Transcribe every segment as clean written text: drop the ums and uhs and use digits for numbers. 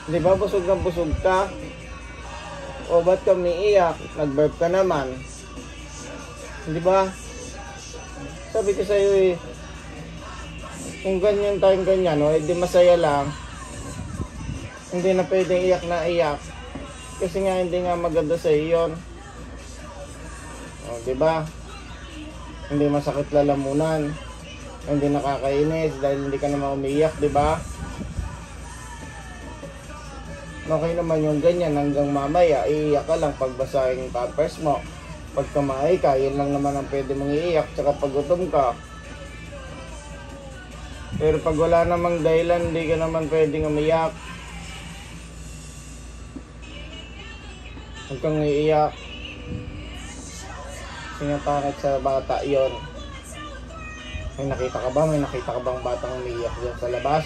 Di ba busog na busog ka? O ba't ka umiiyak? Nag-burp ka naman. Di ba? Sabi ko sa'yo eh, kung ganyan tayong ganyan, o edi masaya lang. Hindi na pwedeng iyak na iyak. Kasi nga hindi nga maganda sa'yo yun. O, di ba? Hindi masakit lalamunan. Hindi nakakainis dahil hindi ka naman umiiyak, di ba? Okay naman yung ganyan hanggang mamaya, iiyak ka lang pag basahin yung pampers mo. Pag kumain ka, yun lang naman ang pwede mong iiyak, tsaka pag gutom ka. Pero pag wala namang dahilan, hindi ka naman pwedeng umiyak. Huwag kang iiyak. Sinapakit sa bata yon. May nakita ka ba? May nakita ka bang batang umiiyak dyan sa labas?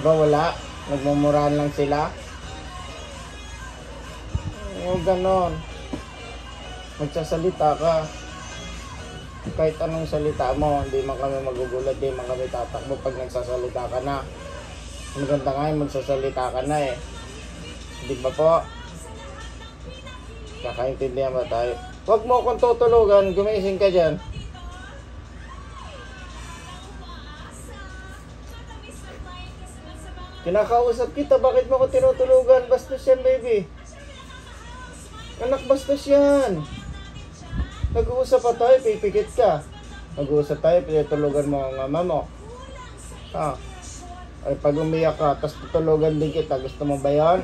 Diba wala? Nagmumurahan lang sila? O ganon. Magsasalita ka. Kahit anong salita mo, hindi man kami magugulat, hindi man kami tatakbo pag nagsasalita ka na. Maganda nga yung magsasalita ka na eh. Di ba po? Kakaintindihan ba tayo? Huwag mo akong tutulugan, gumising ka dyan. Kinakausap kita, bakit mo ako tinutulugan? Bastos yan, baby. Anak, bastos yan. Nag-uusap pa tayo, pipikit ka. Nag-uusap tayo, pinutulugan mo ang ama mo. Ha? Ay, pag umiyak ka, tapos tutulugan din kita, gusto mo ba yan?